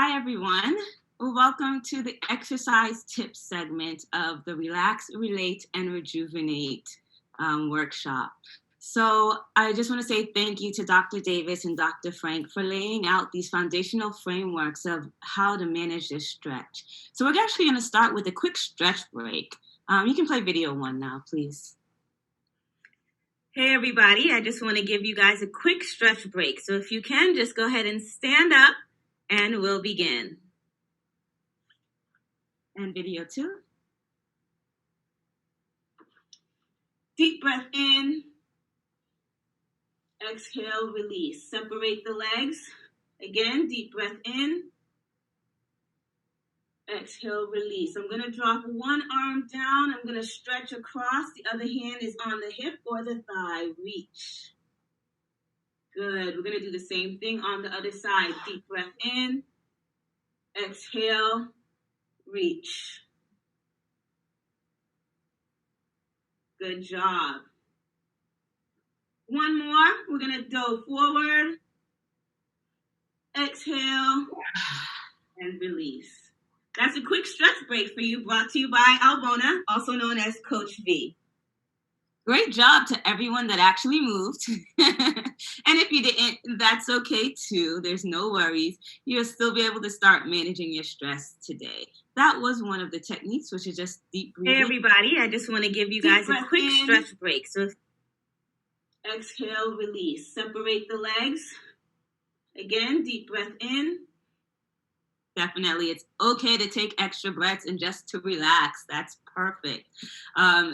Hi, everyone. Welcome to the exercise tips segment of the Relax, Relate, and Rejuvenate workshop. So I just want to say thank you to Dr. Davis and Dr. Frank for laying out these foundational frameworks of how to manage this stretch. So we're actually going to start with a quick stretch break. You can play video one now, please. Hey, everybody. I just want to give you guys a quick stretch break. So if you can, just go ahead and stand up and we'll begin. And video two. Deep breath in. Exhale, release. Separate the legs. Again, deep breath in. Exhale, release. I'm going to drop one arm down. I'm going to stretch across. The other hand is on the hip or the thigh. Reach. Good. We're going to do the same thing on the other side. Deep breath in. Exhale, reach. Good job. One more. We're going to go forward. Exhale and release. That's a quick stretch break for you, brought to you by Albona, also known as Coach V. Great job to everyone that actually moved. And if you didn't, that's okay too. There's no worries. You'll still be able to start managing your stress today. That was one of the techniques, which is just deep breathing. Hey, everybody. I just want to give you guys a quick stretch break. So exhale, release. Separate the legs. Again, deep breath in. Definitely, it's okay to take extra breaths and just to relax. That's perfect.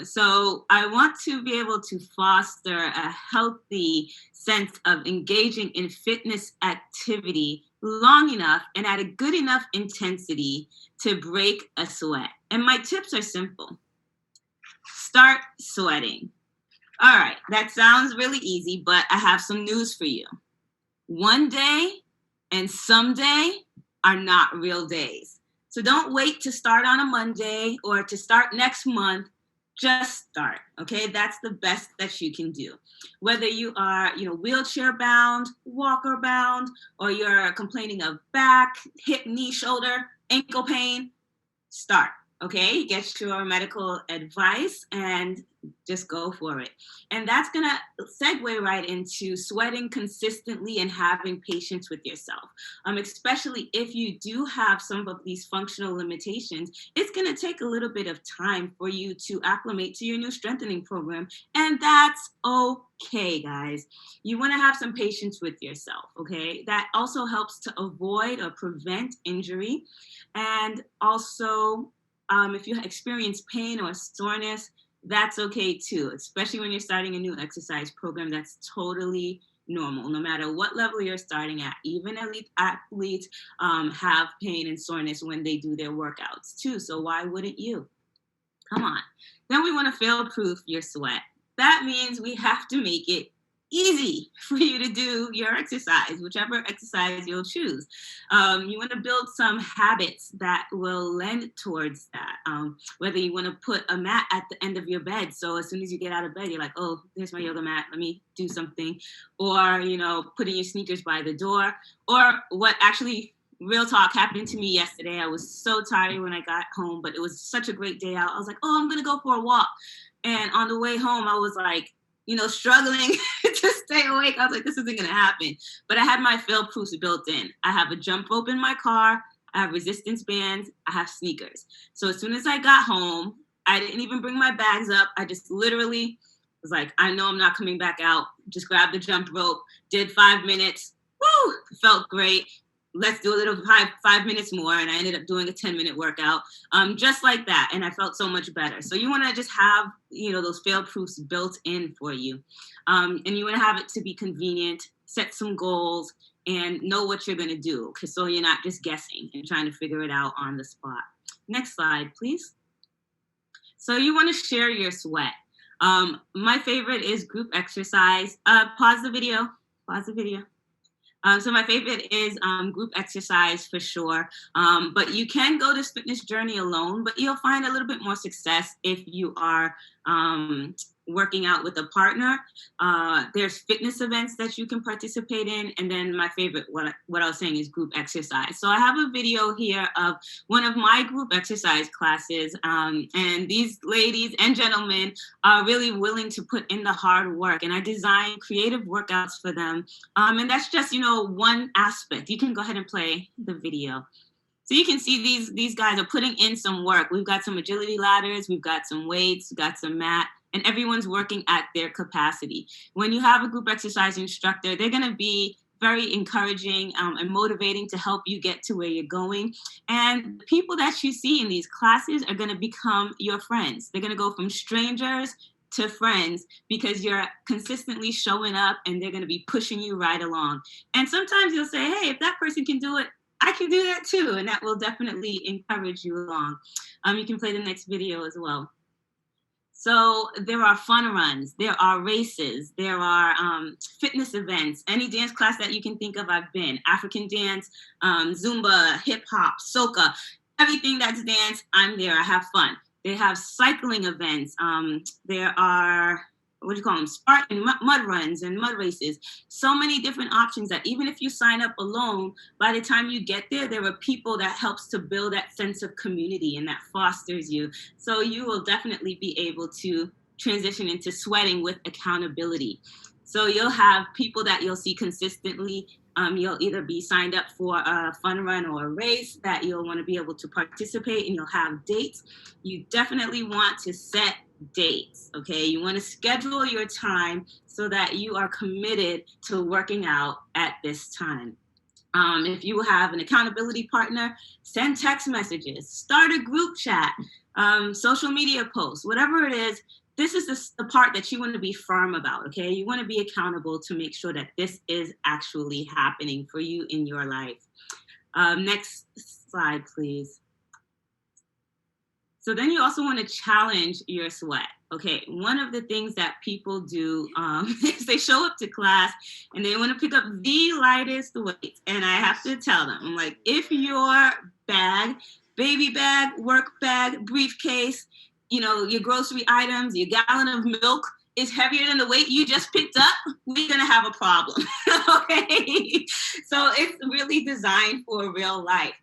So I want to be able to foster a healthy sense of engaging in fitness activity long enough and at a good enough intensity to break a sweat. And my tips are simple. Start sweating. All right, that sounds really easy, but I have some news for you. One day and someday are not real days. So don't wait to start on a Monday or to start next month. Just start, okay? That's the best that you can do. Whether you are, wheelchair bound, walker bound, or you're complaining of back, hip, knee, shoulder, ankle pain, start, okay? Get your medical advice and just go for it. And that's going to segue right into sweating consistently and having patience with yourself. Especially if you do have some of these functional limitations, it's going to take a little bit of time for you to acclimate to your new strengthening program. And that's okay, guys. You want to have some patience with yourself, okay? That also helps to avoid or prevent injury. And also, if you experience pain or soreness, that's okay too, especially when you're starting a new exercise program. That's totally normal, no matter what level you're starting at. Even elite athletes have pain and soreness when they do their workouts too, so why wouldn't you? Come on. Then we want to fail-proof your sweat. That means we have to make it easy for you to do your exercise, whichever exercise you'll choose. You want to build some habits that will lend towards that. Whether you want to put a mat at the end of your bed, so as soon as you get out of bed, you're like, oh, there's my yoga mat, let me do something. Or, putting your sneakers by the door. Or what actually, real talk, happened to me yesterday. I was so tired when I got home, but it was such a great day out. I was like, oh, I'm going to go for a walk. And on the way home, I was like, struggling to stay awake. I was like, this isn't going to happen. But I had my fail-proofs built in. I have a jump rope in my car. I have resistance bands. I have sneakers. So as soon as I got home, I didn't even bring my bags up. I just literally was like, I know I'm not coming back out. Just grabbed the jump rope, did 5 minutes. Woo! Felt great. Let's do a little 5 minutes more. And I ended up doing a 10-minute workout, just like that. And I felt so much better. So you want to just have, those fail proofs built in for you. And you want to have it to be convenient, set some goals, and know what you're going to do. So you're not just guessing and trying to figure it out on the spot. Next slide, please. So you want to share your sweat. My favorite is group exercise. Pause the video. So my favorite is group exercise for sure. But you can go this fitness journey alone, but you'll find a little bit more success if you are working out with a partner. There's fitness events that you can participate in. And then my favorite, what I was saying, is group exercise. So I have a video here of one of my group exercise classes. And these ladies and gentlemen are really willing to put in the hard work. And I design creative workouts for them. And that's just, one aspect. You can go ahead and play the video. So you can see these guys are putting in some work. We've got some agility ladders, we've got some weights, we've got some mat, and everyone's working at their capacity. When you have a group exercise instructor, they're going to be very encouraging and motivating to help you get to where you're going. And people that you see in these classes are going to become your friends. They're going to go from strangers to friends because you're consistently showing up, and they're going to be pushing you right along. And sometimes you'll say, hey, if that person can do it, I can do that too. And that will definitely encourage you along. You can play the next video as well. So there are fun runs, there are races, there are fitness events, any dance class that you can think of, I've been. African dance, Zumba, hip hop, soca, everything that's dance, I'm there, I have fun. They have cycling events. There are, Spartan mud runs and mud races. So many different options that even if you sign up alone, by the time you get there, there are people that helps to build that sense of community and that fosters you. So you will definitely be able to transition into sweating with accountability. So you'll have people that you'll see consistently. You'll either be signed up for a fun run or a race that you'll want to be able to participate, and you'll have dates. You definitely want to set dates, okay? You want to schedule your time so that you are committed to working out at this time. If you have an accountability partner, send text messages, start a group chat, social media posts, whatever it is. This is the part that you want to be firm about, okay? You want to be accountable to make sure that this is actually happening for you in your life. Next slide, please. So then you also want to challenge your sweat. Okay, one of the things that people do is they show up to class and they want to pick up the lightest weights. And I have to tell them, I'm like, if your bag, baby bag, work bag, briefcase, your grocery items, your gallon of milk is heavier than the weight you just picked up, we're going to have a problem. Okay. So it's really designed for real life.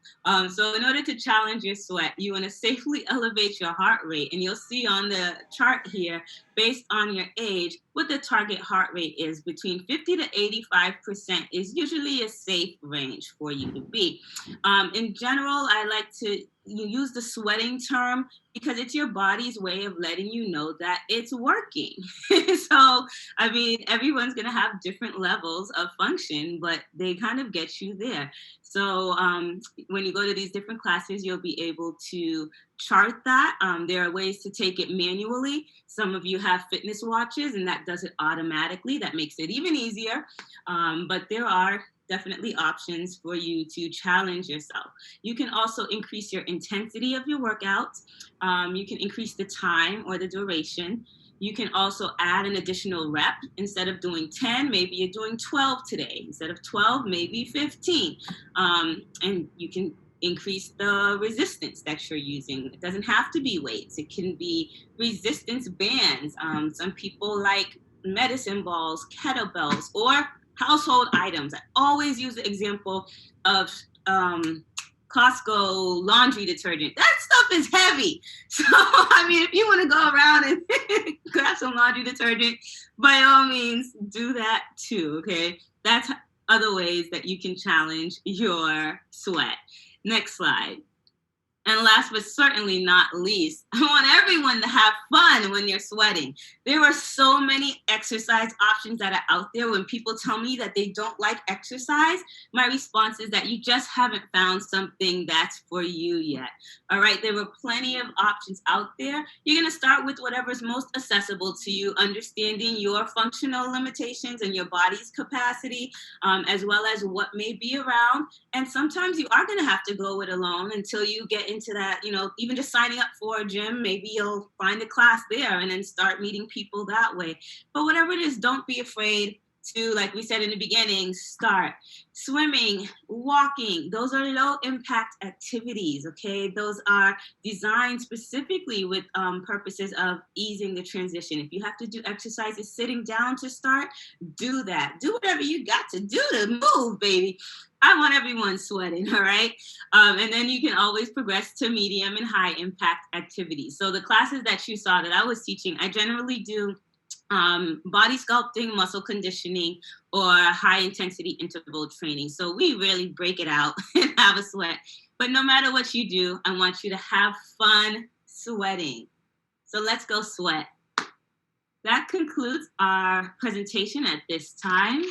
So in order to challenge your sweat, you want to safely elevate your heart rate. And you'll see on the chart here, based on your age, what the target heart rate is. Between 50 to 85% is usually a safe range for you to be. In general, I like to use the sweating term because it's your body's way of letting you know that it's working. So, everyone's going to have different levels of function, but they kind of get you there. So when you go to these different classes, you'll be able to chart that. There are ways to take it manually. Some of you have fitness watches, and that does it automatically. That makes it even easier. But there are definitely options for you to challenge yourself. You can also increase your intensity of your workouts. You can increase the time or the duration. You can also add an additional rep. Instead of doing 10, maybe you're doing 12 today. Instead of 12, maybe 15. And you can increase the resistance that you're using. It doesn't have to be weights. It can be resistance bands. Some people like medicine balls, kettlebells, or household items. I always use the example of Costco laundry detergent. That stuff is heavy. So, if you want to go around and grab some laundry detergent, by all means, do that too, okay? That's other ways that you can challenge your sweat. Next slide. And last but certainly not least, I want everyone to have fun when you're sweating. There are so many exercise options that are out there. When people tell me that they don't like exercise, my response is that you just haven't found something that's for you yet. All right, there are plenty of options out there. You're going to start with whatever's most accessible to you, understanding your functional limitations and your body's capacity, as well as what may be around. And sometimes you are going to have to go it alone until you get into that, even just signing up for a gym, maybe you'll find a class there and then start meeting people that way. But whatever it is, don't be afraid to, like we said in the beginning, start. Swimming, walking, those are low impact activities, okay? Those are designed specifically with purposes of easing the transition. If you have to do exercises sitting down to start, do that. Do whatever you got to do to move, baby. I want everyone sweating, all right? And then you can always progress to medium and high impact activities. So the classes that you saw that I was teaching, I generally do body sculpting, muscle conditioning, or high intensity interval training. So we really break it out and have a sweat. But no matter what you do, I want you to have fun sweating. So let's go sweat. That concludes our presentation at this time.